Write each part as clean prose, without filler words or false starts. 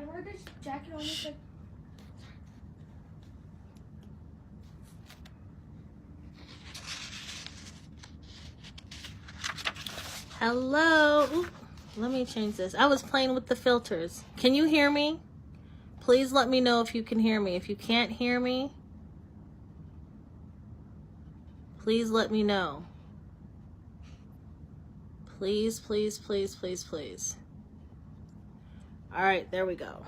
I wore this jacket almost like. Hello. Ooh, let me change this. I was playing with the filters. Can you hear me? Please let me know if you can hear me. If you can't hear me, please let me know. Please, please, please, please, please. All right, there we go.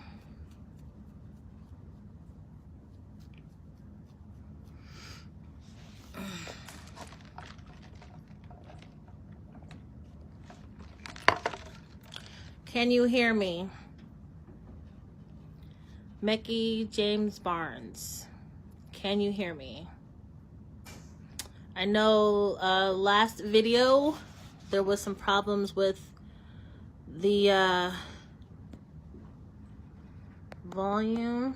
Can you hear me? Mickey James Barnes. Can you hear me? I know last video there was some problems with the volume.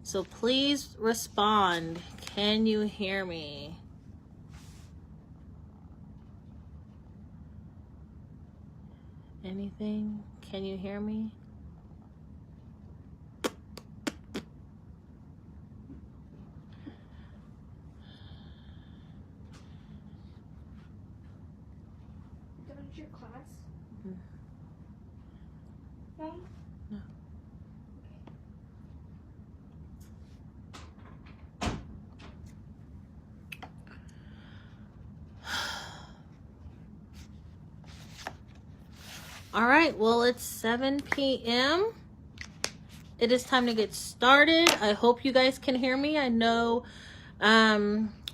So please respond. Can you hear me? Anything? Can you hear me? That was your class? No? No. All right, well, it's 7 p.m. It is time to get started. I hope you guys can hear me. I know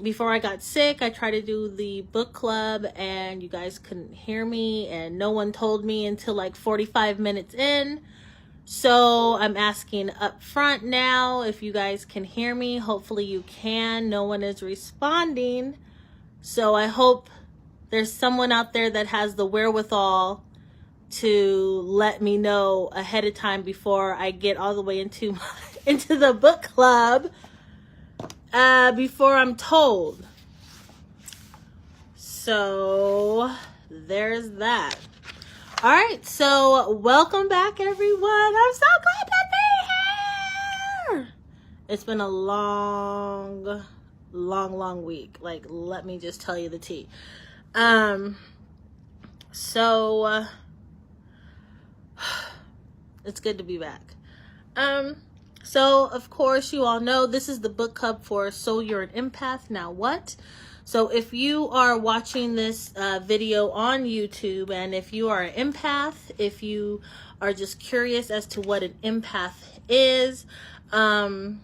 before I got sick, I tried to do the book club and you guys couldn't hear me and no one told me until like 45 minutes in. So I'm asking up front now if you guys can hear me. Hopefully you can. No one is responding. So I hope there's someone out there that has the wherewithal to let me know ahead of time before I get all the way into the book club, before I'm told. So there's that. All right, so welcome back, everyone. I'm so glad to be here. It's been a long week. Like, let me just tell you the tea. It's good to be back. So of course you all know this is the book club for So You're an Empath, Now What? So if you are watching this video on YouTube and if you are an empath, if you are just curious as to what an empath is, then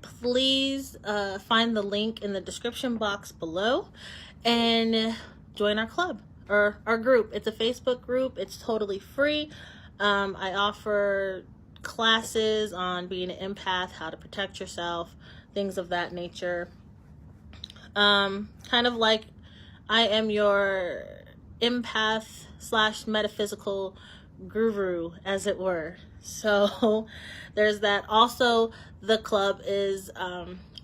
please find the link in the description box below and join our club or our group. It's a Facebook group. It's totally free. I offer classes on being an empath, how to protect yourself, things of that nature. Kind of like I am your empath / metaphysical guru, as it were. So there's that. Also, the club is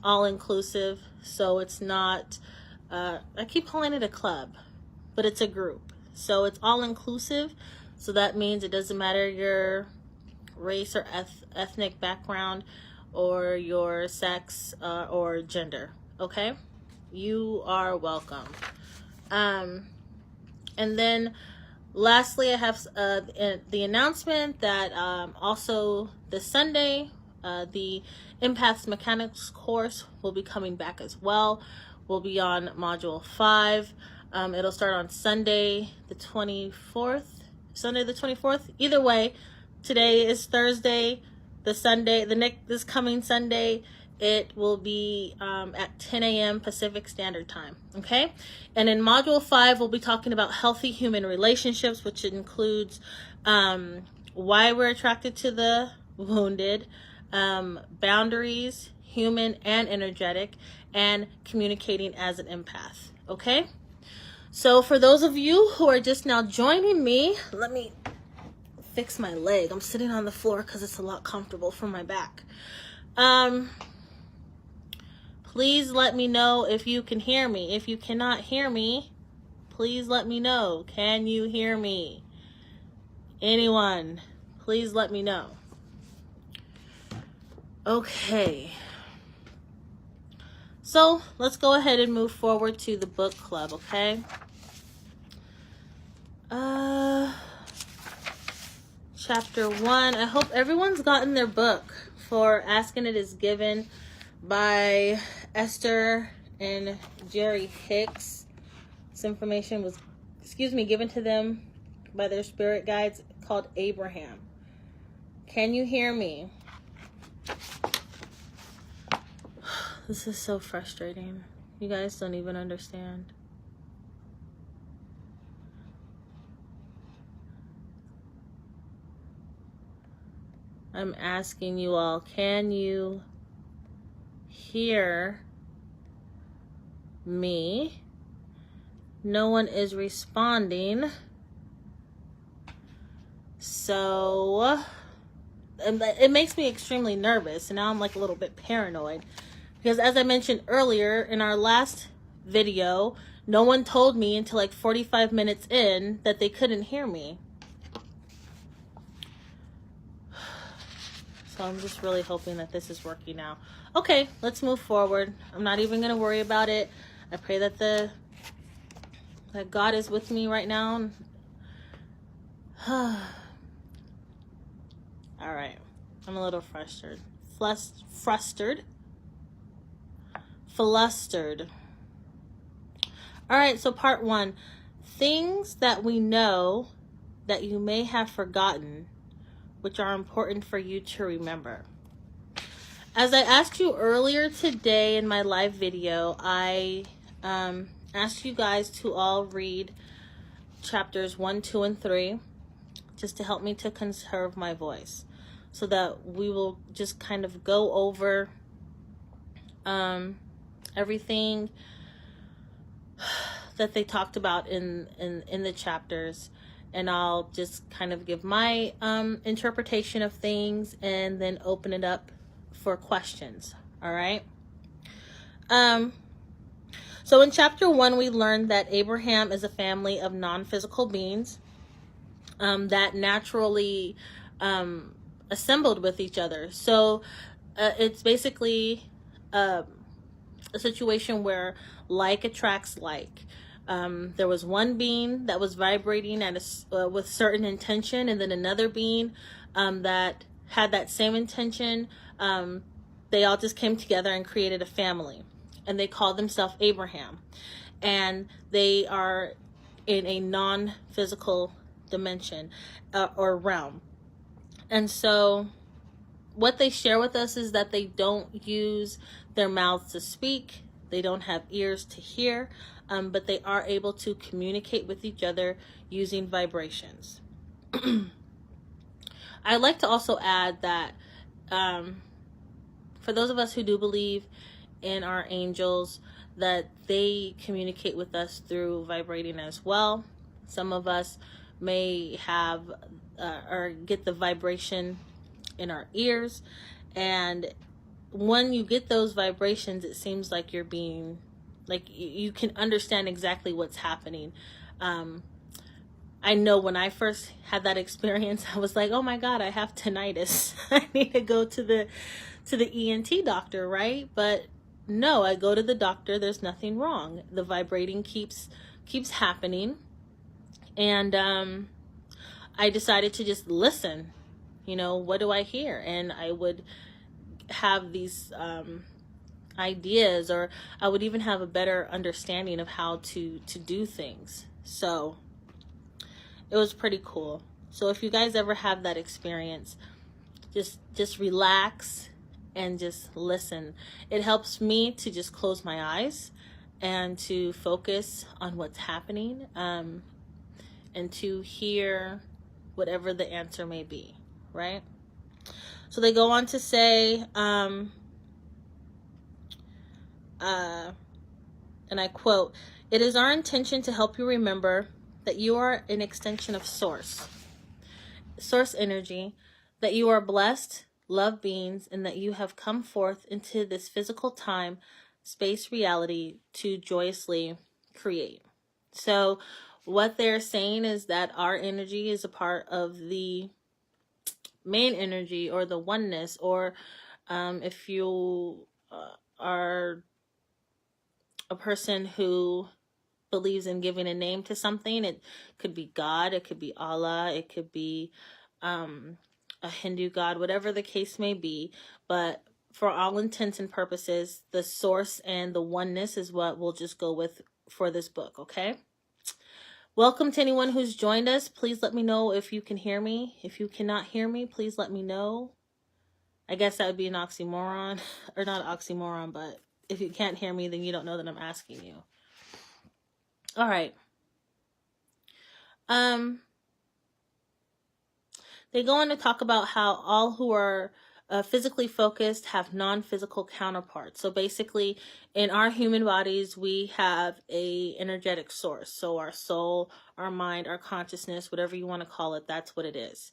all inclusive, so it's not I keep calling it a club, but it's a group, so it's all inclusive. So that means it doesn't matter your race or ethnic background or your sex or gender. Okay, you are welcome. And then lastly, I have the announcement that also this Sunday, the Empaths Mechanics course will be coming back as well. We'll be on module 5. It'll start on Sunday the 24th. Either way, today is Thursday. This coming Sunday, it will be at 10 a.m. Pacific Standard Time. Okay, and in module 5, we'll be talking about healthy human relationships, which includes why we're attracted to the wounded, boundaries, human and energetic, and communicating as an empath. Okay, so for those of you who are just now joining me, let me fix my leg. I'm sitting on the floor because it's a lot comfortable for my back. Please let me know if you can hear me. If you cannot hear me, please let me know. Can you hear me? Anyone, please let me know. Okay. So let's go ahead and move forward to the book club, okay? Chapter 1. I hope everyone's gotten their book for Asking It Is Given by Esther and Jerry Hicks. This information was, given to them by their spirit guides called Abraham. Can you hear me? This is so frustrating. You guys don't even understand. I'm asking you all, can you hear me? No one is responding. So it makes me extremely nervous, and now I'm like a little bit paranoid. Because as I mentioned earlier in our last video, no one told me until like 45 minutes in that they couldn't hear me. So I'm just really hoping that this is working out. Okay, let's move forward. I'm not even going to worry about it. I pray that that God is with me right now. All right. I'm a little frustrated. Flustered. All right, so part 1. Things that we know that you may have forgotten, which are important for you to remember. As I asked you earlier today in my live video, I asked you guys to all read chapters 1, 2, and 3, just to help me to conserve my voice, so that we will just kind of go over everything that they talked about in the chapters, and I'll just kind of give my interpretation of things and then open it up for questions. All right. So in chapter 1, we learned that Abraham is a family of non-physical beings that naturally assembled with each other. So it's basically a situation where like attracts like. There was one being that was vibrating at with certain intention, and then another being that had that same intention. They all just came together and created a family, and they called themselves Abraham, and they are in a non-physical dimension or realm. And so what they share with us is that they don't use their mouths to speak. They don't have ears to hear, but they are able to communicate with each other using vibrations. I'd like to also add that for those of us who do believe in our angels, that they communicate with us through vibrating as well. Some of us may have or get the vibration in our ears, and when you get those vibrations, it seems like you're being, like you can understand exactly what's happening. I know when I first had that experience, I was like, oh my God, I have tinnitus. I need to go to the ENT doctor, right? But no, I go to the doctor, there's nothing wrong. The vibrating keeps happening. And I decided to just listen. You know, what do I hear? And I would have these ideas, or I would even have a better understanding of how to do things. So it was pretty cool. So if you guys ever have that experience, just relax and just listen. It helps me to just close my eyes and to focus on what's happening, and to hear whatever the answer may be, right? So they go on to say, and I quote, "It is our intention to help you remember that you are an extension of source energy, that you are blessed, loved beings, and that you have come forth into this physical time, space reality to joyously create." So what they're saying is that our energy is a part of the main energy or the oneness, or if you are a person who believes in giving a name to something, it could be God, it could be Allah, it could be a Hindu god, whatever the case may be. But for all intents and purposes, the source and the oneness is what we'll just go with for this book, okay? Welcome to anyone who's joined us. Please let me know if you can hear me. If you cannot hear me, please let me know. I guess that would be an oxymoron, or not an oxymoron, but if you can't hear me, then you don't know that I'm asking you. All right. They go on to talk about how all who are physically focused have non-physical counterparts. So basically, in our human bodies, we have a energetic source. So our soul, our mind, our consciousness, whatever you want to call it, that's what it is.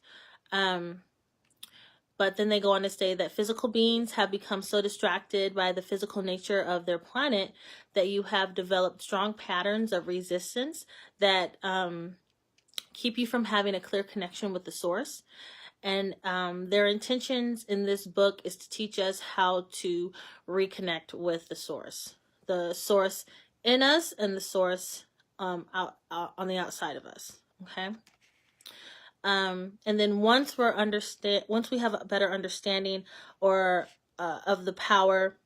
But then they go on to say that physical beings have become so distracted by the physical nature of their planet that you have developed strong patterns of resistance that keep you from having a clear connection with the source. And their intentions in this book is to teach us how to reconnect with the source in us and the source out on the outside of us. Okay. And then once we have a better understanding or of the power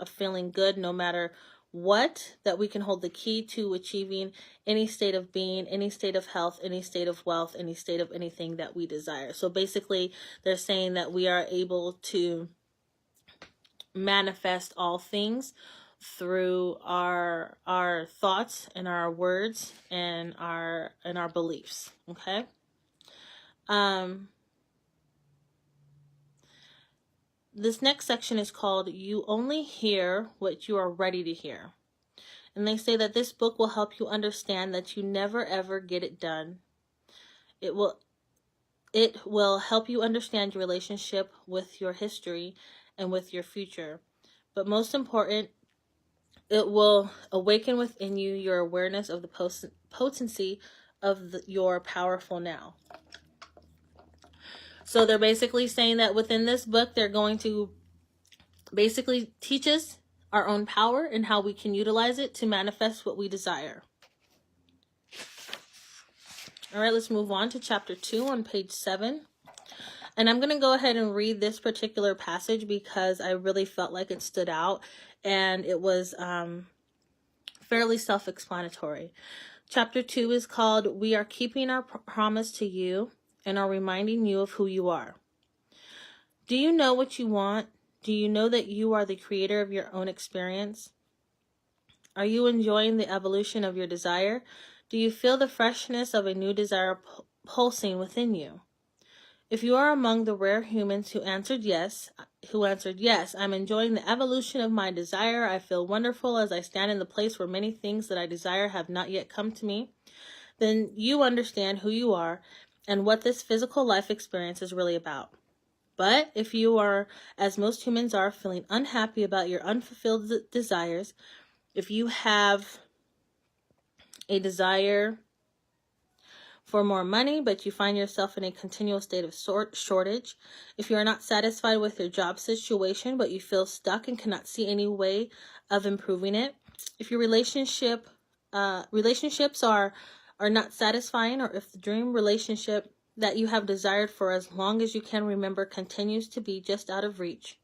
of feeling good, no matter what, that we can hold the key to achieving any state of being, any state of health, any state of wealth, any state of anything that we desire. So basically, they're saying that we are able to manifest all things through our thoughts and our words and our beliefs. Okay. This next section is called "You Only Hear What You Are Ready to Hear." And they say that this book will help you understand that you never ever get it done. It will help you understand your relationship with your history and with your future. But most important, it will awaken within you your awareness of the potency of your powerful now. So they're basically saying that within this book, they're going to basically teach us our own power and how we can utilize it to manifest what we desire. All right, let's move on to chapter 2 on page 7. And I'm going to go ahead and read this particular passage because I really felt like it stood out and it was fairly self-explanatory. Chapter 2 is called "We Are Keeping Our Promise to You and Are Reminding You of Who You Are." Do you know what you want? Do you know that you are the creator of your own experience? Are you enjoying the evolution of your desire? Do you feel the freshness of a new desire pulsing within you? If you are among the rare humans who answered yes, I'm enjoying the evolution of my desire. I feel wonderful as I stand in the place where many things that I desire have not yet come to me, then you understand who you are and what this physical life experience is really about. But if you are, as most humans are, feeling unhappy about your unfulfilled desires, if you have a desire for more money, but you find yourself in a continual state of shortage, if you are not satisfied with your job situation, but you feel stuck and cannot see any way of improving it, if your relationships are not satisfying, or if the dream relationship that you have desired for as long as you can remember continues to be just out of reach,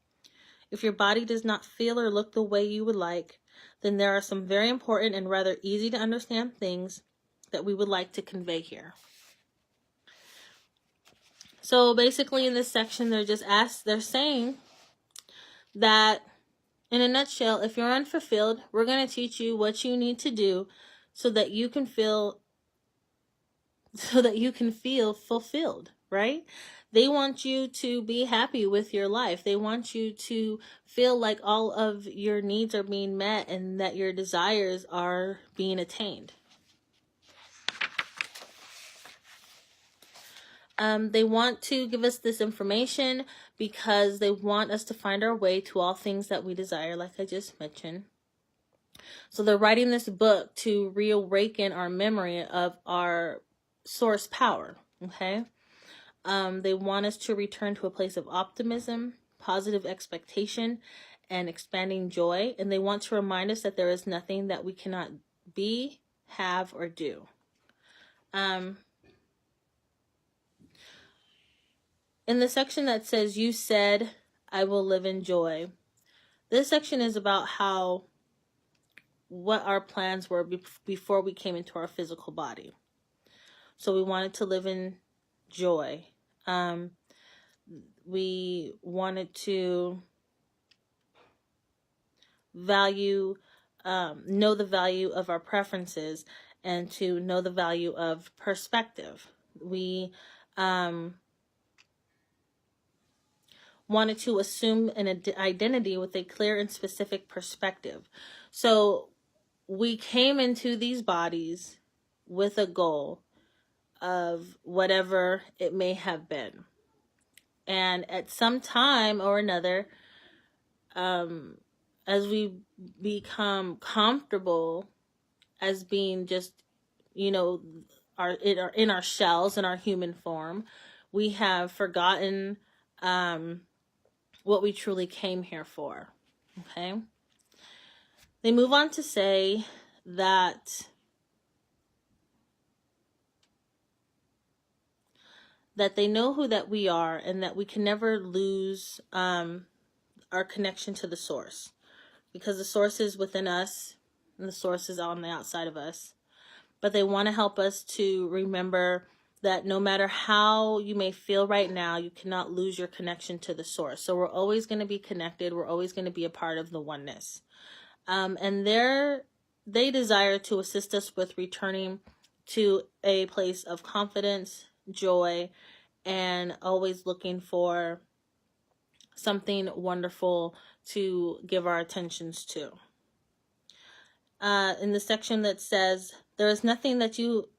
if your body does not feel or look the way you would like, then there are some very important and rather easy to understand things that we would like to convey here. So basically in this section, they're saying that in a nutshell, if you're unfulfilled, we're going to teach you what you need to do so that you can feel fulfilled, right? They want you to be happy with your life. They want you to feel like all of your needs are being met and that your desires are being attained. They want to give us this information because they want us to find our way to all things that we desire, like I just mentioned. So they're writing this book to reawaken our memory of our source power. Okay. They want us to return to a place of optimism, positive expectation, and expanding joy. And they want to remind us that there is nothing that we cannot be, have, or do. In the section that says, "You said, I will live in joy," this section is about what our plans were before we came into our physical body. So we wanted to live in joy. We wanted to know the value of our preferences and to know the value of perspective. We wanted to assume an identity with a clear and specific perspective. So we came into these bodies with a goal of whatever it may have been. And at some time or another, as we become comfortable as being just, in our shells, in our human form, we have forgotten what we truly came here for. Okay. They move on to say that they know who that we are and that we can never lose our connection to the source, because the source is within us and the source is on the outside of us. But they want to help us to remember that no matter how you may feel right now, you cannot lose your connection to the source. So we're always going to be connected. We're always going to be a part of the oneness. And they desire to assist us with returning to a place of confidence, joy, and always looking for something wonderful to give our attentions to. In the section that says, there is nothing that you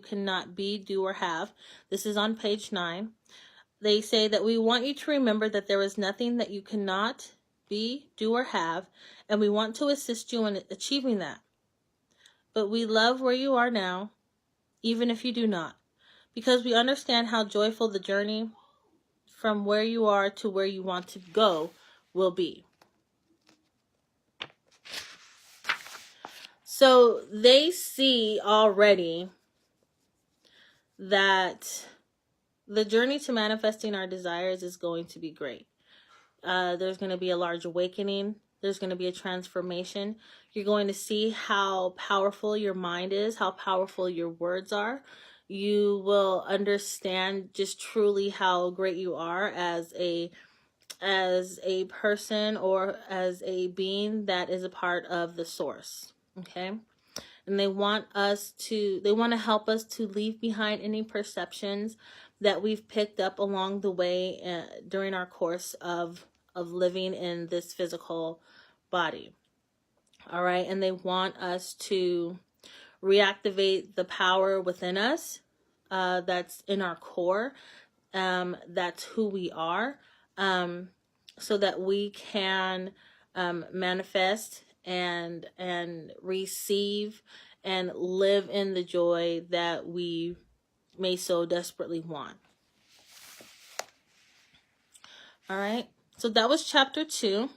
cannot be, do, or have. This is on page 9. They say that we want you to remember that there is nothing that you cannot be, do, or have, and we want to assist you in achieving that. But we love where you are now, even if you do not, because we understand how joyful the journey from where you are to where you want to go will be. So they see already that the journey to manifesting our desires is going to be great. There's going to be a large awakening. There's going to be a transformation. You're going to see how powerful your mind is, how powerful your words are. You will understand just truly how great you are as a person or as a being that is a part of the source. Okay. And they want to help us to leave behind any perceptions that we've picked up along the way during our course of living in this physical body. All right. And they want us to reactivate the power within us that's in our core. That's who we are. So that we can manifest and receive and live in the joy that we may so desperately want. All right. So that was chapter 2.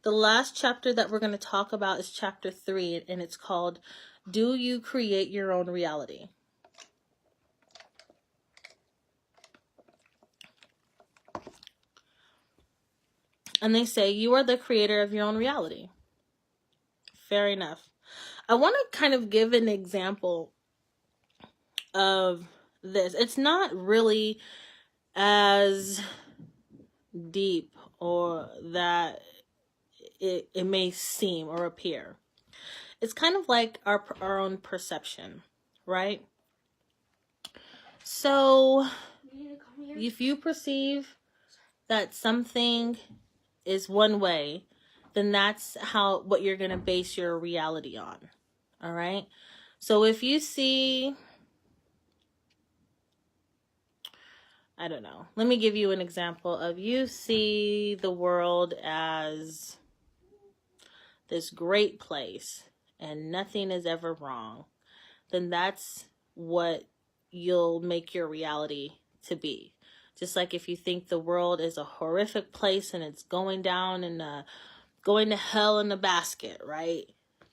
The last chapter that we're going to talk about is chapter 3, and it's called, "Do You Create Your Own Reality?" And they say, you are the creator of your own reality. Fair enough. I want to kind of give an example of this. It's not really as deep or that it may seem or appear. It's kind of like our own perception, right? So if you perceive that something is one way, then that's what you're going to base your reality on. All right. So if you see, I don't know, let me give you an example of, you see the world as this great place and nothing is ever wrong, then that's what you'll make your reality to be. Just like if you think the world is a horrific place and it's going down and going to hell in a basket, right?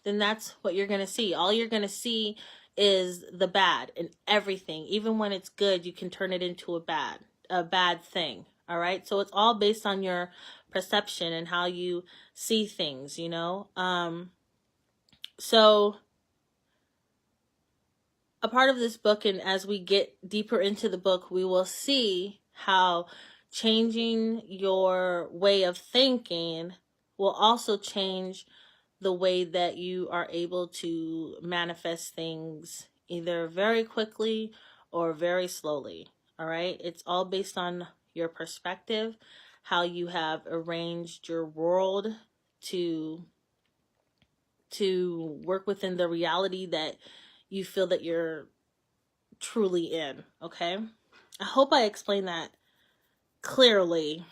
Then that's what you're going to see. All you're going to see is the bad in everything. Even when it's good, you can turn it into a bad thing. All right. So it's all based on your perception and how you see things, you know? So a part of this book, and as we get deeper into the book, we will see how changing your way of thinking will also change the way that you are able to manifest things either very quickly or very slowly. All right. It's all based on your perspective, how you have arranged your world to work within the reality that you feel that you're truly in. Okay. I hope I explained that clearly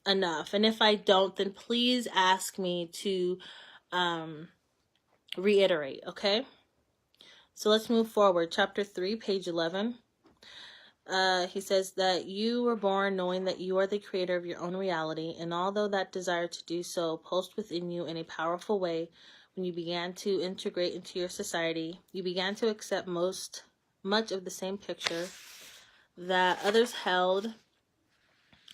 enough. And if I don't, then please ask me to reiterate. Okay. So let's move forward. Chapter 3, page 11. He says that you were born knowing that you are the creator of your own reality, and although that desire to do so pulsed within you in a powerful way, when you began to integrate into your society, you began to accept much of the same picture that others held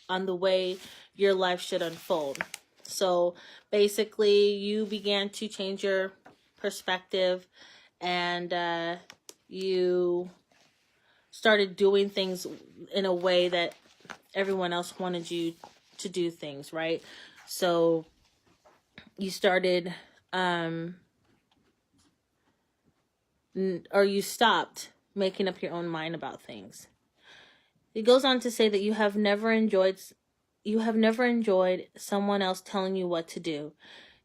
on the way your life should unfold. So basically, you began to change your perspective, and you started doing things in a way that everyone else wanted you to do things, right? So you started, or you stopped making up your own mind about things. It goes on to say that you have never enjoyed someone else telling you what to do.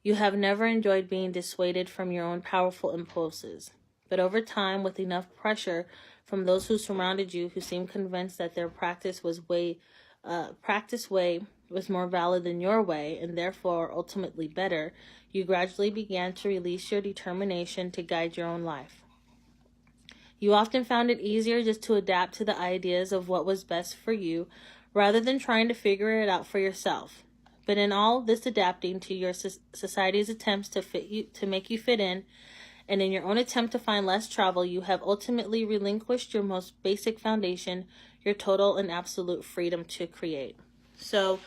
You have never enjoyed being dissuaded from your own powerful impulses. But over time, with enough pressure from those who surrounded you, who seemed convinced that their practice way was more valid than your way, and therefore ultimately better, you gradually began to release your determination to guide your own life. You often found it easier just to adapt to the ideas of what was best for you, rather than trying to figure it out for yourself. But in all this adapting to your society's attempts to make you fit in, and in your own attempt to find less travel, you have ultimately relinquished your most basic foundation, your total and absolute freedom to create. So,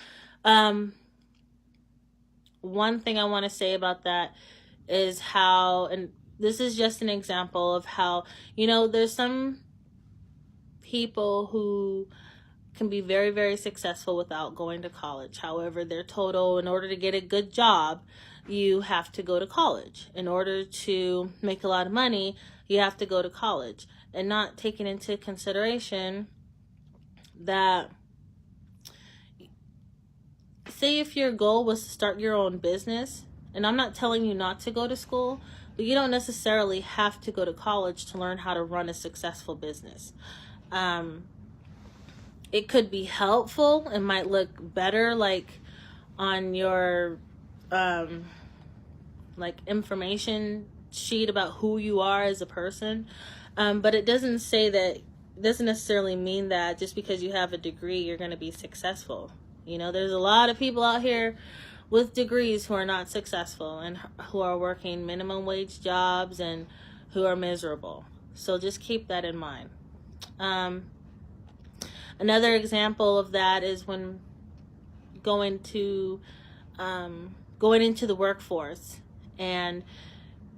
one thing I want to say about that is how, and this is just an example of how, there's some people who can be very, very successful without going to college. However, they're told, in order to get a good job, you have to go to college. In order to make a lot of money, you have to go to college. And not taking into consideration that, say if your goal was to start your own business, and I'm not telling you not to go to school, but you don't necessarily have to go to college to learn how to run a successful business. It could be helpful. It might look better, like on your information sheet about who you are as a person. But it doesn't necessarily mean that just because you have a degree, you're going to be successful. There's a lot of people out here with degrees who are not successful and who are working minimum wage jobs and who are miserable. So just keep that in mind. Another example of that is when going into the workforce, and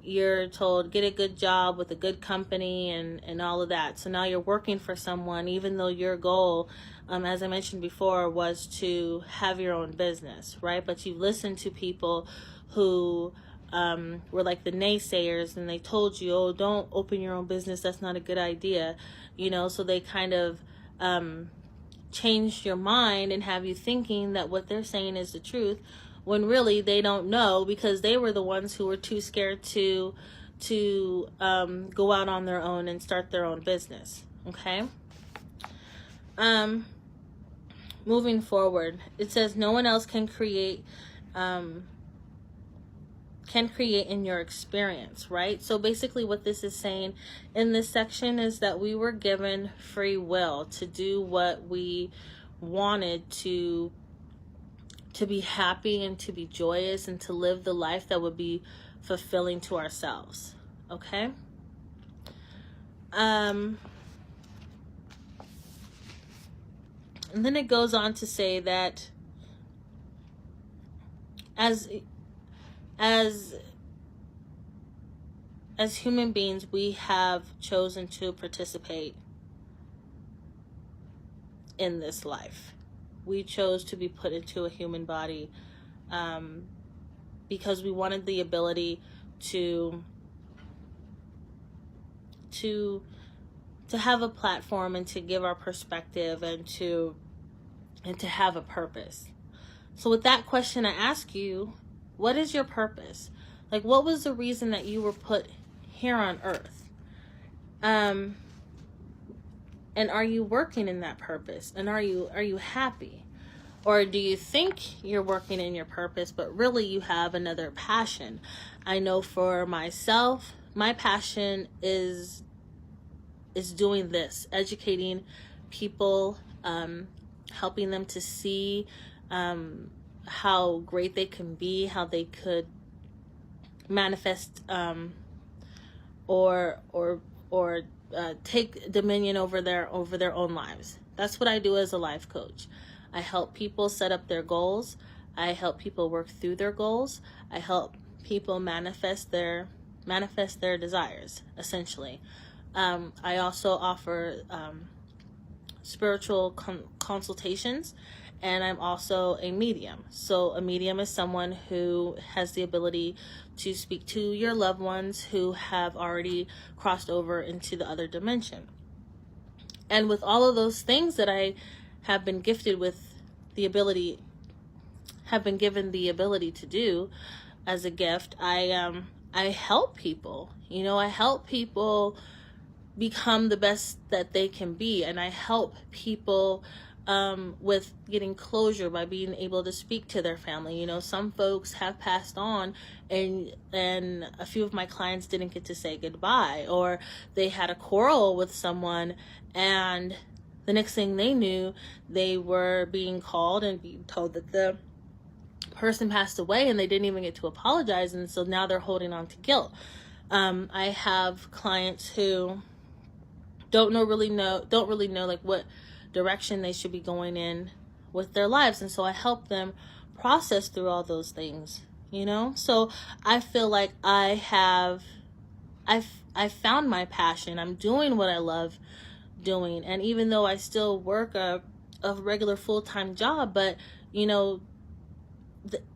you're told get a good job with a good company and all of that. So now you're working for someone, even though your goal, as I mentioned before, was to have your own business, right? But you listened to people who were like the naysayers, and they told you, don't open your own business, that's not a good idea, so they kind of change your mind and have you thinking that what they're saying is the truth, when really they don't know, because they were the ones who were too scared to go out on their own and start their own business. Okay. Moving forward, it says no one else can create can create in your experience, right? So basically what this is saying in this section is that we were given free will to do what we wanted to be happy and to be joyous and to live the life that would be fulfilling to ourselves. Okay? And then it goes on to say that as human beings, we have chosen to participate in this life. We chose to be put into a human body because we wanted the ability to have a platform and to give our perspective and to have a purpose. So with that question, I ask you, what is your purpose? Like, what was the reason that you were put here on earth? And are you working in that purpose? And are you happy? Or do you think you're working in your purpose, but really you have another passion? I know for myself, my passion is doing this, educating people, helping them to see how great they can be, how they could manifest or take dominion over their own lives. That's what I do as a life coach. I help people set up their goals. I help people work through their goals. I help people manifest their desires, essentially. I also offer spiritual consultations, and I'm also a medium. So a medium is someone who has the ability to speak to your loved ones who have already crossed over into the other dimension. And with all of those things that I have been gifted with the ability, have been given the ability to do as a gift, I help people. You know, I help people become the best that they can be, and I help people with getting closure by being able to speak to their family. You know, some folks have passed on, and a few of my clients didn't get to say goodbye, or they had a quarrel with someone, and the next thing they knew, they were being called and being told that the person passed away, and they didn't even get to apologize, and so now they're holding on to guilt. I have clients who don't really know like what direction they should be going in with their lives, and so I help them process through all those things, you know. So I feel like I found my passion. I'm doing what I love doing, and even though I still work a regular full-time job, but you know,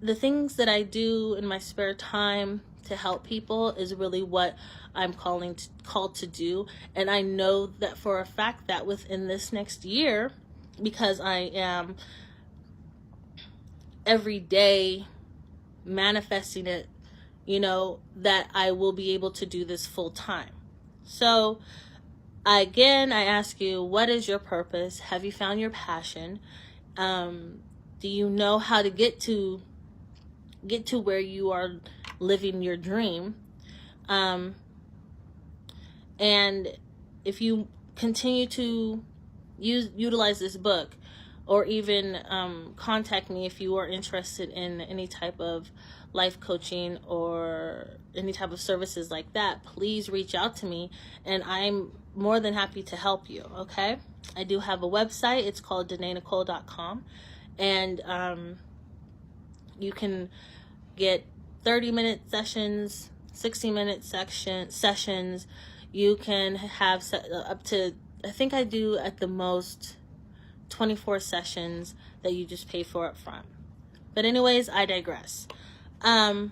the things that I do in my spare time to help people is really what I'm called to do. And I know that for a fact that within this next year, because I am every day manifesting it, you know, that I will be able to do this full time. So again, I ask you, what is your purpose? Have you found your passion? Do you know how to get to where you are living your dream? And if you continue to utilize this book, or even contact me if you are interested in any type of life coaching or any type of services like that, please reach out to me, and I'm more than happy to help you. Okay, I do have a website. It's called DanaeNicole.com, and you can get 30-minute sessions, 60-minute sessions. You can have up to, I think I do at the most 24 sessions that you just pay for up front. But anyways, I digress. Getting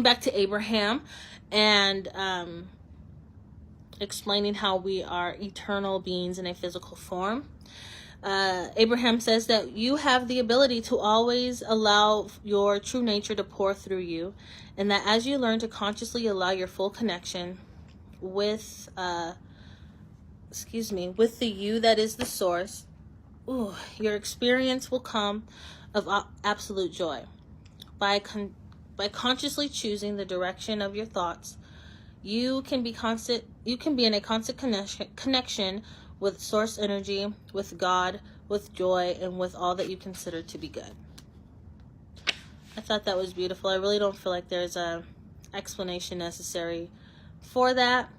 back to Abraham and explaining how we are eternal beings in a physical form. Abraham says that you have the ability to always allow your true nature to pour through you, and that as you learn to consciously allow your full connection with the you that is the source, your experience will come of absolute joy. By by consciously choosing the direction of your thoughts, you can be in a constant connection with source energy, with God, with joy, and with all that you consider to be good. I thought that was beautiful. I really don't feel like there's a explanation necessary for that,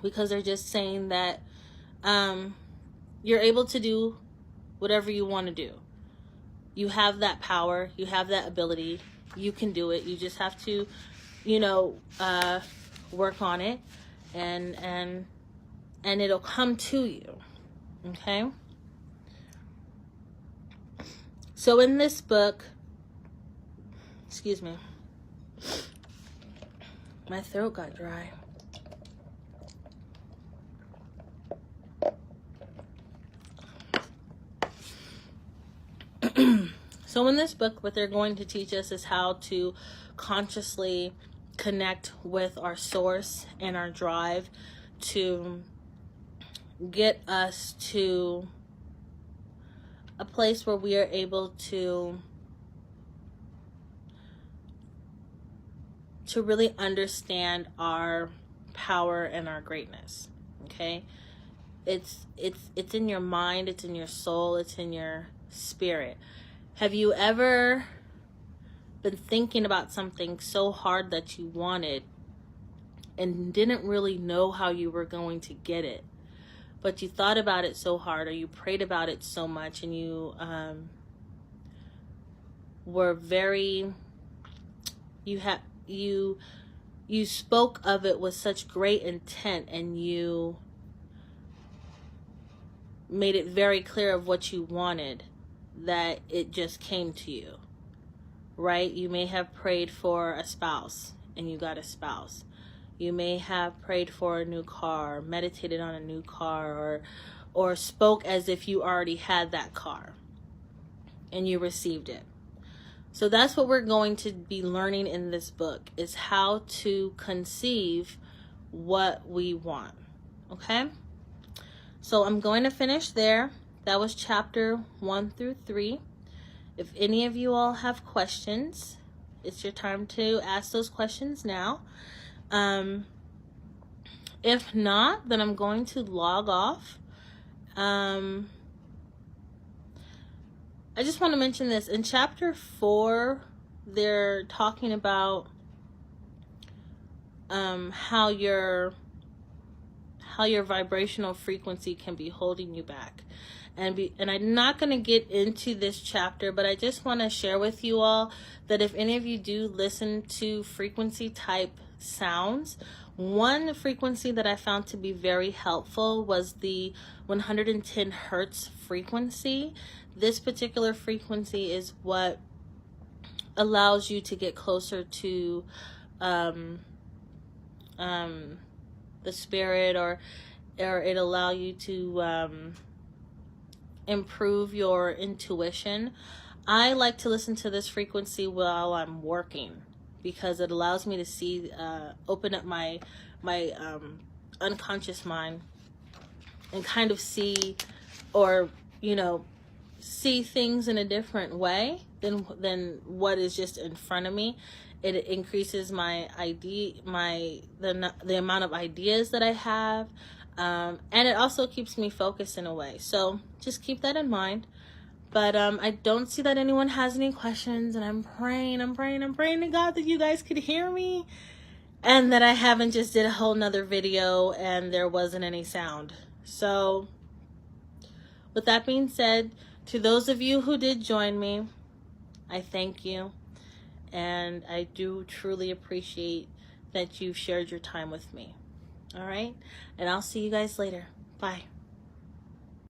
because they're just saying that you're able to do whatever you want to do. You have that power. You have that ability. You can do it. You just have to, work on it, and it'll come to you. Okay? So in this book, excuse me, my throat got dry. So in this book, what they're going to teach us is how to consciously connect with our source and our drive to get us to a place where we are able to really understand our power and our greatness. Okay? It's in your mind, it's in your soul, it's in your spirit. Have you ever been thinking about something so hard that you wanted and didn't really know how you were going to get it, but you thought about it so hard, or you prayed about it so much, and you were very, you spoke of it with such great intent, and you made it very clear of what you wanted, that it just came to you, right? You may have prayed for a spouse and you got a spouse. You may have prayed for a new car, meditated on a new car, or spoke as if you already had that car and you received it. So that's what we're going to be learning in this book, is how to conceive what we want. Okay? So I'm going to finish there. That was chapter 1 through 3. If any of you all have questions, it's your time to ask those questions now. If not, then I'm going to log off. I just want to mention this. In chapter 4, they're talking about how your vibrational frequency can be holding you back. And I'm not going to get into this chapter, but I just want to share with you all that if any of you do listen to frequency type sounds, one frequency that I found to be very helpful was the 110 hertz frequency. This particular frequency is what allows you to get closer to the spirit, or it allow you to improve your intuition. I like to listen to this frequency while I'm working, because it allows me to see, open up my unconscious mind and kind of see, or see things in a different way than what is just in front of me. It increases the amount of ideas that I have, and it also keeps me focused in a way. So just keep that in mind. But I don't see that anyone has any questions, and I'm praying to God that you guys could hear me, and that I haven't just did a whole nother video and there wasn't any sound. So with that being said, to those of you who did join me, I thank you. And I do truly appreciate that you've shared your time with me. All right? And I'll see you guys later. Bye.